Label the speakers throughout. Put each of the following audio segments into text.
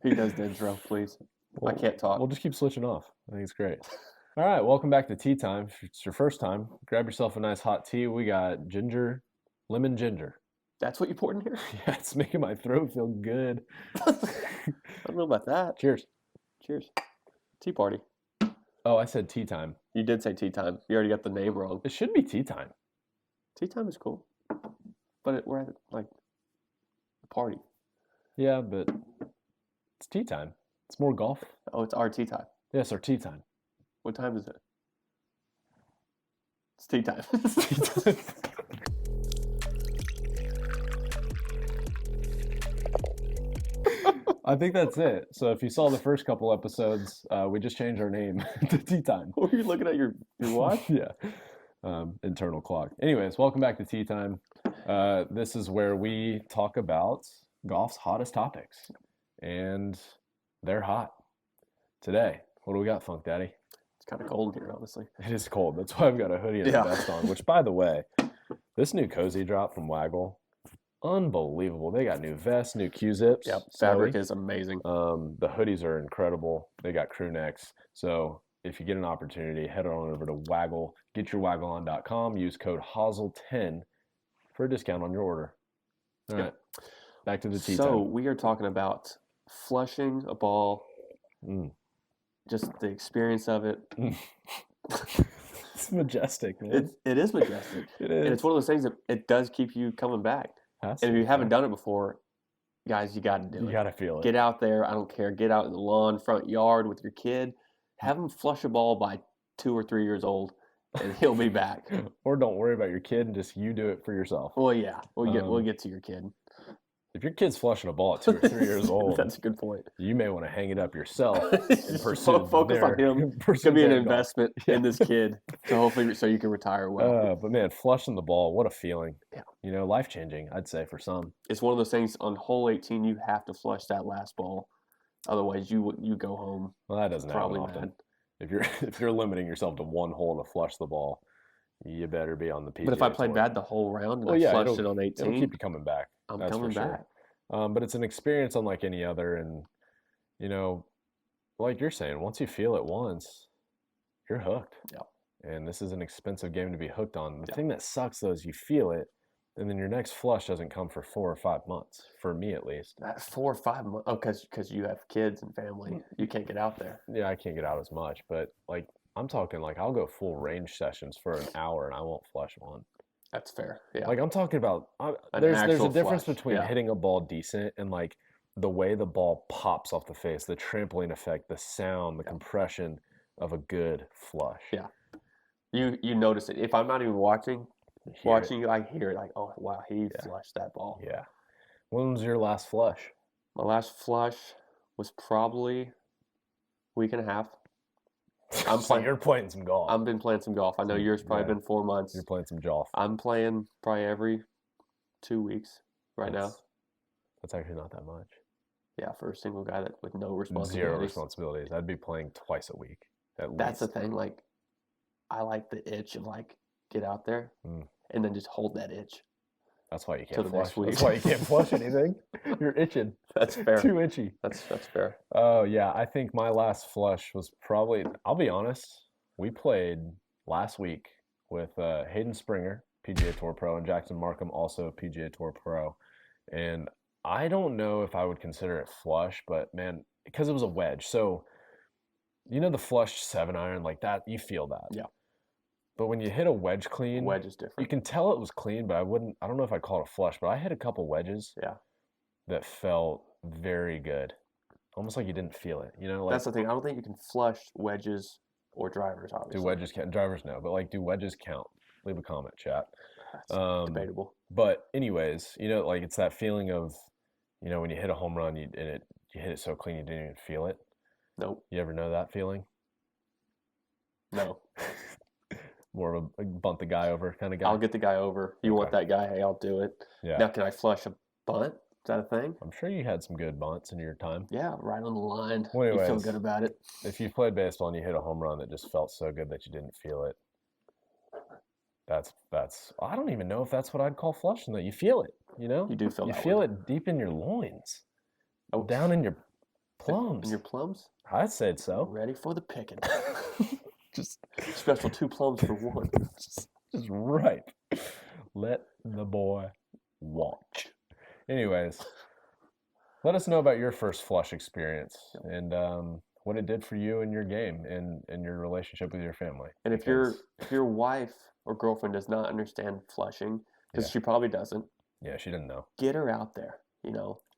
Speaker 1: He does the intro, please. I can't talk.
Speaker 2: We'll just keep switching off. I think it's great. All right, welcome back to Tea Time. If it's your first time, grab yourself a nice hot tea. We got lemon ginger.
Speaker 1: That's what you poured in here?
Speaker 2: Yeah, it's making my throat feel good.
Speaker 1: I don't know about that.
Speaker 2: Cheers.
Speaker 1: Cheers. Tea party.
Speaker 2: Oh, I said tea time.
Speaker 1: You did say tea time. You already got the name wrong.
Speaker 2: It should be tea time.
Speaker 1: Tea time is cool. But we're at, like, a party.
Speaker 2: Yeah, but it's tea time. It's more golf.
Speaker 1: Oh, it's our tea time.
Speaker 2: Yes, our tea time.
Speaker 1: What time is it? It's tea time.
Speaker 2: Tea time. I think that's it. So if you saw the first couple episodes, we just changed our name to Tea Time.
Speaker 1: Were you looking at your watch?
Speaker 2: Yeah. Internal clock. Anyways, welcome back to Tea Time. This is where we talk about golf's hottest topics. And they're hot. Today, what do we got, Funk Daddy?
Speaker 1: It's kind of cold here, honestly.
Speaker 2: It is cold. That's why I've got a hoodie and a vest on, which, by the way, this new cozy drop from Waggle, unbelievable. They got new vests, new Q-zips.
Speaker 1: Yep, fabric is amazing.
Speaker 2: The hoodies are incredible. They got crew necks. So if you get an opportunity, head on over to Waggle, getyourwaggleon.com, use code HOSL10 for a discount on your order. All right, back to the tea time.
Speaker 1: So we are talking about flushing a ball, just the experience of it.
Speaker 2: It's majestic, man.
Speaker 1: It is majestic.
Speaker 2: It is.
Speaker 1: And it's one of those things that it does keep you coming back. And if you haven't done it before, guys, you got to do it.
Speaker 2: You got to feel it.
Speaker 1: Get out there. I don't care. Get out in the lawn, front yard with your kid. Have him flush a ball by 2 or 3 years old, and he'll be back.
Speaker 2: Or don't worry about your kid and just you do it for yourself.
Speaker 1: Well, yeah. We'll get to your kid.
Speaker 2: If your kid's flushing a ball at 2 or 3 years old,
Speaker 1: that's a good point.
Speaker 2: You may want to hang it up yourself and
Speaker 1: Focus on him. It's gonna be an investment in this kid, so hopefully, so you can retire well.
Speaker 2: But man, flushing the ball, what a feeling!
Speaker 1: Yeah,
Speaker 2: you know, life changing. I'd say for some,
Speaker 1: it's one of those things. On hole 18, you have to flush that last ball, otherwise you go home.
Speaker 2: Well, that doesn't
Speaker 1: probably
Speaker 2: happen often.
Speaker 1: Mad.
Speaker 2: If you're limiting yourself to one hole to flush the ball, you better be on the PGA.
Speaker 1: But if I played bad the whole round and I flushed it on 18,
Speaker 2: it'll keep you coming back.
Speaker 1: I'm coming back.
Speaker 2: But it's an experience unlike any other, and you know, like you're saying, once you feel it once, you're hooked.
Speaker 1: Yeah.
Speaker 2: And this is an expensive game to be hooked on. The thing that sucks though is you feel it, and then your next flush doesn't come for 4 or 5 months, for me at least.
Speaker 1: 4 or 5 months? Oh, because you have kids and family, you can't get out there.
Speaker 2: Yeah, I can't get out as much, but like I'm talking like I'll go full range sessions for an hour and I won't flush one.
Speaker 1: That's fair. Yeah.
Speaker 2: Like I'm talking about, there's a difference between hitting a ball decent and like the way the ball pops off the face, the trampoline effect, the sound, the compression of a good flush.
Speaker 1: Yeah. You notice it. If I'm not even watching you, I hear it like, oh wow, he flushed that ball.
Speaker 2: Yeah. When was your last flush?
Speaker 1: My last flush was probably a week and a half.
Speaker 2: You're playing some golf.
Speaker 1: I've been playing some golf. I know yours probably been 4 months.
Speaker 2: You're playing some golf.
Speaker 1: I'm playing probably every 2 weeks now.
Speaker 2: That's actually not that much.
Speaker 1: Yeah, for a single guy with no responsibilities.
Speaker 2: 0 responsibilities. I'd be playing twice a week at least.
Speaker 1: That's the thing. Like, I like the itch of like get out there and then just hold that itch.
Speaker 2: That's why you can't flush.
Speaker 1: Next week.
Speaker 2: That's why you can't flush anything. You're itching.
Speaker 1: That's fair.
Speaker 2: Too itchy.
Speaker 1: That's fair.
Speaker 2: Oh yeah, I think my last flush was probably. I'll be honest. We played last week with Hayden Springer, PGA Tour Pro, and Jackson Markham, also PGA Tour Pro. And I don't know if I would consider it flush, but man, because it was a wedge. So, you know the flush 7-iron like that, you feel that.
Speaker 1: Yeah.
Speaker 2: But when you hit a wedge clean,
Speaker 1: wedge is different.
Speaker 2: You can tell it was clean, but I don't know if I'd call it a flush, but I hit a couple wedges that felt very good. Almost like you didn't feel it, you know? Like,
Speaker 1: that's the thing. I don't think you can flush wedges or drivers, obviously.
Speaker 2: Do wedges count? Drivers no, but like, do wedges count? Leave a comment, chat.
Speaker 1: That's debatable.
Speaker 2: But anyways, you know, like it's that feeling of, you know, when you hit a home run, you hit it so clean you didn't even feel it.
Speaker 1: Nope.
Speaker 2: You ever know that feeling?
Speaker 1: No.
Speaker 2: More of a bunt the guy over kind of guy?
Speaker 1: I'll get the guy over. You want that guy? Hey, I'll do it.
Speaker 2: Yeah.
Speaker 1: Now, can I flush a bunt? Is that a thing?
Speaker 2: I'm sure you had some good bunts in your time.
Speaker 1: Yeah, right on the line.
Speaker 2: Well, anyways,
Speaker 1: you feel good about it.
Speaker 2: If you played baseball and you hit a home run that just felt so good that you didn't feel it, that's I don't even know if that's what I'd call flushing though. You feel it, you know?
Speaker 1: You do feel
Speaker 2: you
Speaker 1: that
Speaker 2: feel
Speaker 1: way.
Speaker 2: it deep in your loins.
Speaker 1: Oh.
Speaker 2: Down in your Plums.
Speaker 1: And your plums?
Speaker 2: I said so.
Speaker 1: Ready for the picking.
Speaker 2: Just
Speaker 1: Special 2 plums for 1.
Speaker 2: just ripe. Let the boy watch. Anyways, let us know about your first flush experience and what it did for you in your game and in your relationship with your family.
Speaker 1: And if your wife or girlfriend does not understand flushing, because
Speaker 2: Yeah.
Speaker 1: she probably doesn't,
Speaker 2: Yeah, she didn't know.
Speaker 1: get her out there,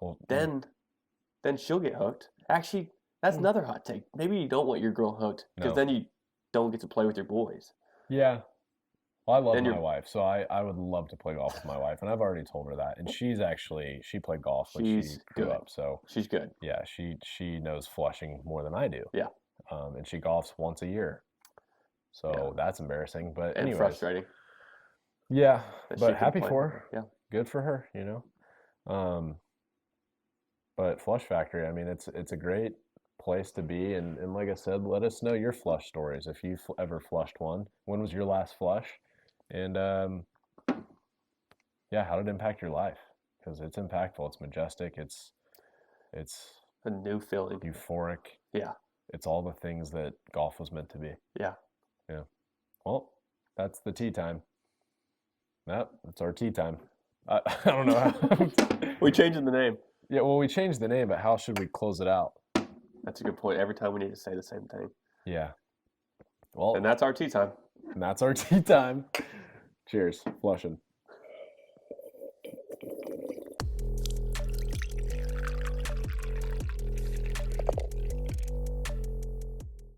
Speaker 2: Well,
Speaker 1: Then she'll get hooked. Actually, that's another hot take. Maybe you don't want your girl hooked, because
Speaker 2: No.
Speaker 1: then you don't get to play with your boys.
Speaker 2: yeah. Well, I love
Speaker 1: Then
Speaker 2: my
Speaker 1: you're-
Speaker 2: wife, so I would love to play golf with my wife, and I've already told her that. And she played golf when she
Speaker 1: She's
Speaker 2: grew
Speaker 1: good.
Speaker 2: up, so
Speaker 1: She's good.
Speaker 2: yeah, she knows flushing more than I do.
Speaker 1: Yeah.
Speaker 2: And she golfs once a year, so
Speaker 1: Yeah.
Speaker 2: that's embarrassing. But
Speaker 1: And
Speaker 2: anyways,
Speaker 1: frustrating.
Speaker 2: yeah.
Speaker 1: that she
Speaker 2: But
Speaker 1: can
Speaker 2: happy
Speaker 1: play
Speaker 2: for
Speaker 1: with
Speaker 2: her.
Speaker 1: Yeah.
Speaker 2: Good for her, But Flush Factory, I mean, it's a great place to be, and like I said, let us know your flush stories if you ever flushed one. When was your last flush? And yeah, how did it impact your life? Because it's impactful. It's majestic. It's
Speaker 1: A new feeling.
Speaker 2: euphoric.
Speaker 1: Yeah.
Speaker 2: It's all the things that golf was meant to be.
Speaker 1: Yeah.
Speaker 2: Yeah. Well, that's the tea time. Nope, that's our tea time. I don't know how.
Speaker 1: We're changing the name.
Speaker 2: Yeah, well, we changed the name, but how should we close it out?
Speaker 1: That's a good point. Every time we need to say the same thing.
Speaker 2: Yeah. Well,
Speaker 1: And that's our tea time.
Speaker 2: and that's our tea time. Cheers. Flushing.